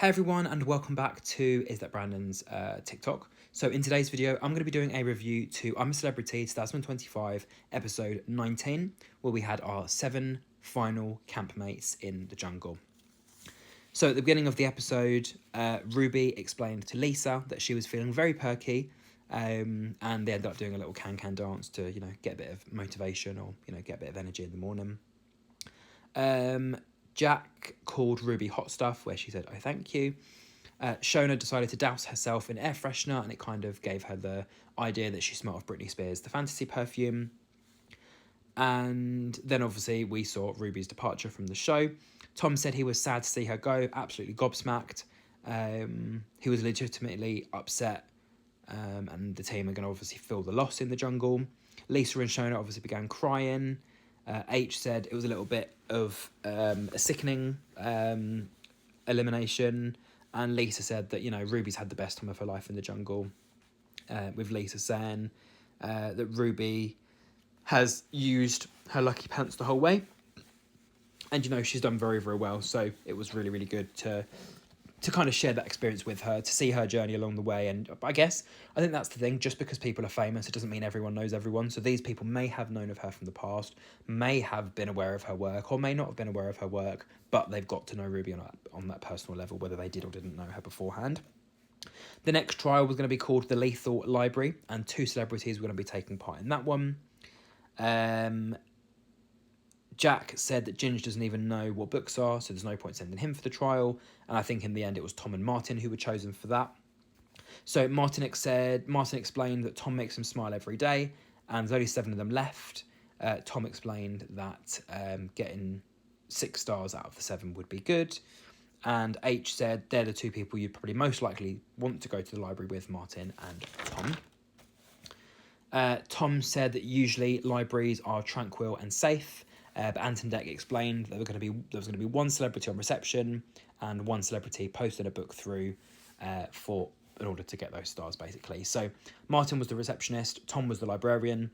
Hey everyone, and welcome back to Is That Brandon's TikTok. So in today's video, I'm going to be doing a review to I'm a Celebrity 2025 episode 19, where we had our 7 final campmates in the jungle. So at the beginning of the episode, Ruby explained to Lisa that she was feeling very perky, and they ended up doing a little can-can dance to, get a bit of motivation or, get a bit of energy in the morning. Jack called Ruby hot stuff, where she said, "Oh, thank you." Shona decided to douse herself in air freshener, and it kind of gave her the idea that she smelled of Britney Spears' The Fantasy perfume. And then obviously we saw Ruby's departure from the show. Tom said he was sad to see her go, absolutely gobsmacked. He was legitimately upset, and the team are going to obviously feel the loss in the jungle. Lisa and Shona obviously began crying. H said it was a little bit of a sickening elimination, and Lisa said that Ruby's had the best time of her life in the jungle, with Lisa saying that Ruby has used her lucky pants the whole way, and she's done very, very well. So it was really, really good to kind of share that experience with her, to see her journey along the way. And I think that's the thing, just because people are famous, it doesn't mean everyone knows everyone. So these people may have known of her from the past, may have been aware of her work, or may not have been aware of her work, but they've got to know Ruby on that personal level, whether they did or didn't know her beforehand. The next trial was going to be called the Lethal Library, and 2 celebrities were going to be taking part in that one. Jack said that Ginge doesn't even know what books are, so there's no point sending him for the trial. And I think in the end it was Tom and Martin who were chosen for that. So Martin explained that Tom makes him smile every day, and there's only 7 of them left. Tom explained that getting 6 stars out of the 7 would be good. And H said they're the 2 people you'd probably most likely want to go to the library with, Martin and Tom. Tom said that usually libraries are tranquil and safe. But Ant and Dec explained that there was going to be 1 celebrity on reception and 1 celebrity posted a book through in order to get those stars, basically. So Martin was the receptionist, Tom was the librarian,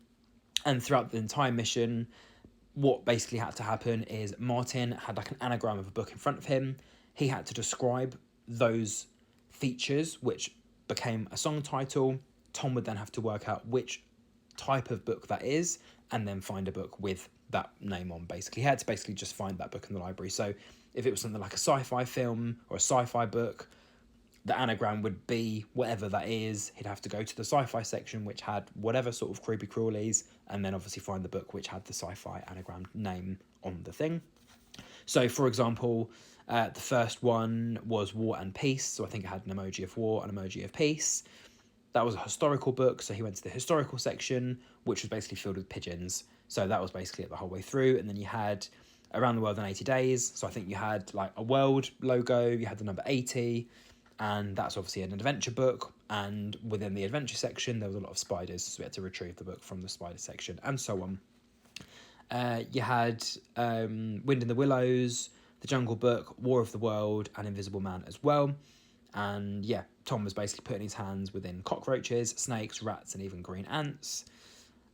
and throughout the entire mission, what basically had to happen is Martin had like an anagram of a book in front of him. He had to describe those features, which became a song title. Tom would then have to work out which type of book that is, and then find a book with that name on. Basically, he had to basically just find that book in the library. So if it was something like a sci-fi film or a sci-fi book, the anagram would be whatever that is. He'd have to go to the sci-fi section, which had whatever sort of creepy crawlies, and then obviously find the book which had the sci-fi anagram name on the thing. So for example, the first one was War and Peace, so I think it had an emoji of war, an emoji of peace. That was a historical book, so he went to the historical section, which was basically filled with pigeons. So that was basically it the whole way through. And then you had Around the World in 80 Days. So I think you had like a world logo, you had the number 80, and that's obviously an adventure book. And within the adventure section, there was a lot of spiders, so we had to retrieve the book from the spider section, and so on. You had Wind in the Willows, The Jungle Book, War of the World, and Invisible Man as well. And yeah, Tom was basically putting his hands within cockroaches, snakes, rats, and even green ants.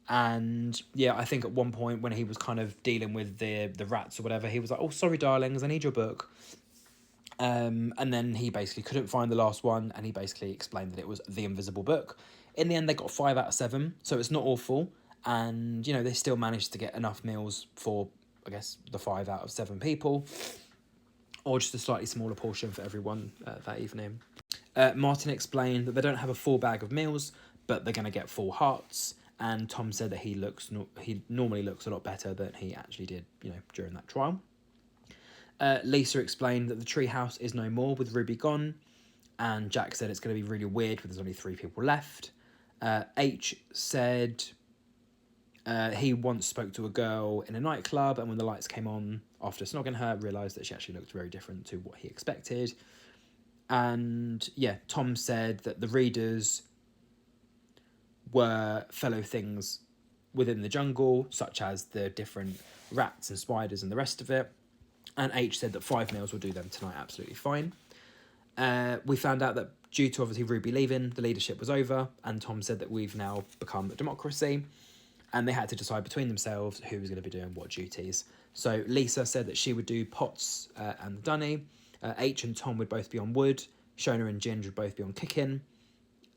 And yeah, I think at one point when he was kind of dealing with the rats or whatever, he was like, "Oh, sorry, darlings, I need your book." And then he basically couldn't find the last one, and he basically explained that it was The Invisible Book. In the end, they got 5 out of 7, so it's not awful. And, they still managed to get enough meals for, I guess, the 5 out of 7 people, or just a slightly smaller portion for everyone that evening. Martin explained that they don't have a full bag of meals, but they're going to get full hearts. And Tom said that he normally looks a lot better than he actually did, during that trial. Lisa explained that the treehouse is no more with Ruby gone, and Jack said it's going to be really weird when there's only 3 people left. H said he once spoke to a girl in a nightclub, and when the lights came on after snogging her, realised that she actually looked very different to what he expected. And yeah, Tom said that the readers were fellow things within the jungle, such as the different rats and spiders and the rest of it. And H said that 5 meals will do them tonight absolutely fine. We found out that due to obviously Ruby leaving, the leadership was over, and Tom said that we've now become a democracy, and they had to decide between themselves who was going to be doing what duties. So Lisa said that she would do Potts and Dunny, H and Tom would both be on wood. Shona and Ginge would both be on cooking.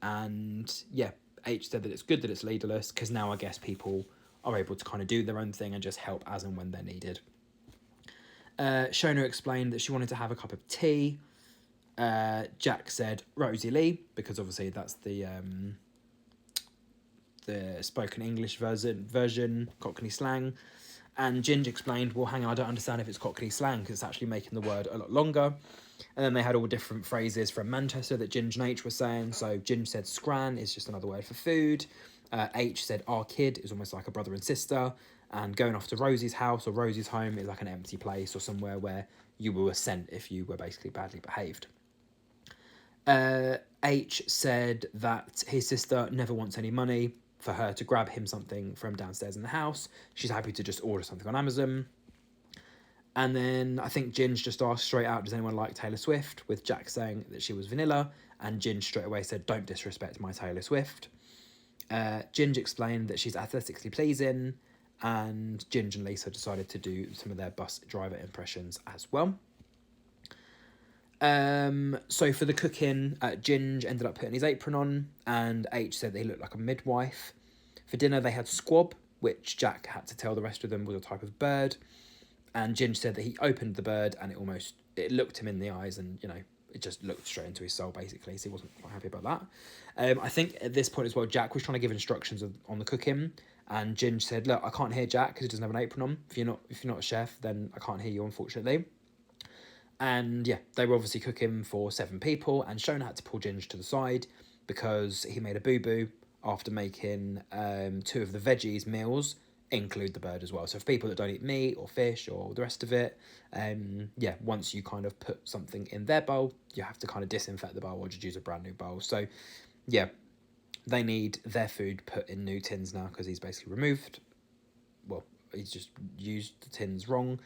And yeah, H said that it's good that it's leaderless because now I guess people are able to kind of do their own thing and just help as and when they're needed. Shona explained that she wanted to have a cup of tea. Jack said Rosie Lee because obviously that's the spoken English version Cockney slang. And Ginge explained, well, hang on, I don't understand if it's Cockney slang because it's actually making the word a lot longer. And then they had all different phrases from Manchester that Ginge and H were saying. So Ginge said scran is just another word for food. H said our kid is almost like a brother and sister. And going off to Rosie's house or Rosie's home is like an empty place or somewhere where you were sent if you were basically badly behaved. H said that his sister never wants any money for her to grab him something from downstairs in the house. She's happy to just order something on Amazon. And then I think Ginge just asked straight out, does anyone like Taylor Swift? With Jack saying that she was vanilla. And Ginge straight away said, don't disrespect my Taylor Swift. Ginge explained that she's aesthetically pleasing. And Ginge and Lisa decided to do some of their bus driver impressions as well. So for the cooking, Ginge ended up putting his apron on, and H said that he looked like a midwife. For dinner, they had squab, which Jack had to tell the rest of them was a type of bird. And Ginge said that he opened the bird and it looked him in the eyes, and it just looked straight into his soul basically. So he wasn't quite happy about that. I think at this point as well, Jack was trying to give instructions on the cooking, and Ginge said, "Look, I can't hear Jack because he doesn't have an apron on. If you're not a chef, then I can't hear you, unfortunately." And yeah, they were obviously cooking for 7 people, and Shona had to pull Ginge to the side because he made a boo-boo after making 2 of the veggies meals include the bird as well. So for people that don't eat meat or fish or the rest of it, once you kind of put something in their bowl, you have to kind of disinfect the bowl or just use a brand new bowl. So yeah, they need their food put in new tins now because he's basically he's just used the tins wrong.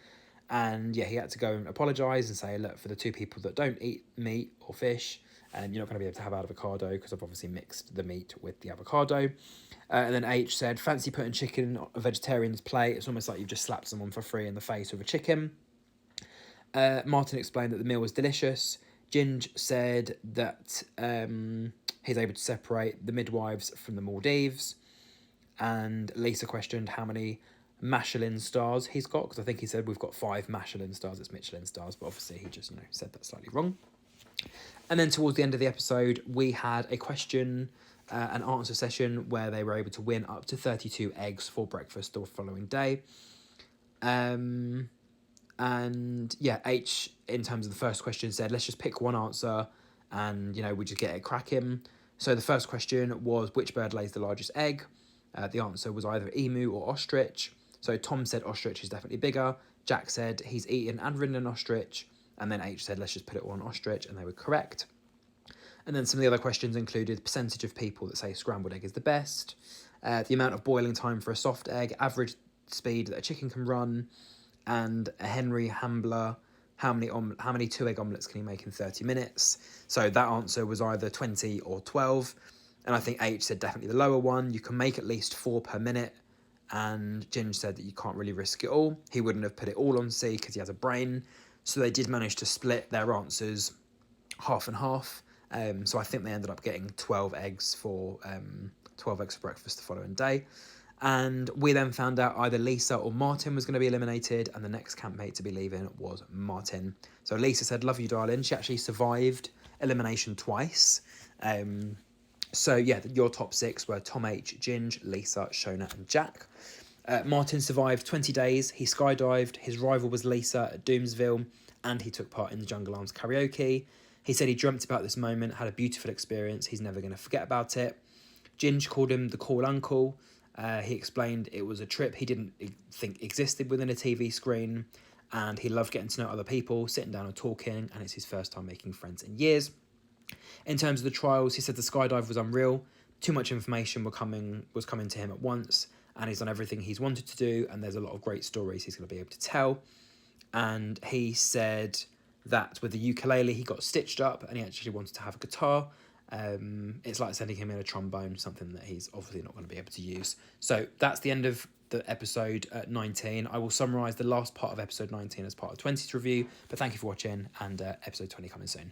And yeah, he had to go and apologise and say, look, for the 2 people that don't eat meat or fish, you're not going to be able to have avocado because I've obviously mixed the meat with the avocado. And then H said, fancy putting chicken on a vegetarian's plate. It's almost like you've just slapped someone for free in the face with a chicken. Martin explained that the meal was delicious. Ginge said that he's able to separate the midwives from the Maldives. And Lisa questioned how many Michelin stars he's got, because I think he said we've got 5 Michelin stars, it's Michelin stars, but obviously he just said that slightly wrong. And then towards the end of the episode, we had a question and answer session where they were able to win up to 32 eggs for breakfast the following day. And yeah, H, in terms of the first question, said, let's just pick one answer and, we just get it cracking. So the first question was, which bird lays the largest egg? The answer was either emu or ostrich. So Tom said ostrich is definitely bigger. Jack said he's eaten and ridden an ostrich. And then H said, let's just put it all on ostrich. And they were correct. And then some of the other questions included percentage of people that say scrambled egg is the best, the amount of boiling time for a soft egg, average speed that a chicken can run, and a Henry Hambler, how many 2-egg omelettes can he make in 30 minutes? So that answer was either 20 or 12. And I think H said definitely the lower one. You can make at least 4 per minute. And Ginge said that you can't really risk it all. He wouldn't have put it all on C because he has a brain. So they did manage to split their answers half and half. So I think they ended up getting 12 eggs for breakfast the following day. And we then found out either Lisa or Martin was going to be eliminated, and the next campmate to be leaving was Martin. So Lisa said, love you, darling. She actually survived elimination twice. So yeah, your top 6 were Tom H, Ginge, Lisa, Shona and Jack. Martin survived 20 days. He skydived. His rival was Lisa at Doomsville, and he took part in the Jungle Arms karaoke. He said he dreamt about this moment, had a beautiful experience. He's never going to forget about it. Ginge called him the cool uncle. He explained it was a trip he didn't think existed within a TV screen, and he loved getting to know other people, sitting down and talking, and it's his first time making friends in years. In terms of the trials, he said the skydive was unreal. Too much information was coming to him at once, and he's done everything he's wanted to do, and there's a lot of great stories he's going to be able to tell. And he said that with the ukulele, he got stitched up, and he actually wanted to have a guitar. It's like sending him in a trombone, something that he's obviously not going to be able to use. So that's the end of the episode 19. I will summarise the last part of episode 19 as part of 20's review. But thank you for watching, and episode 20 coming soon.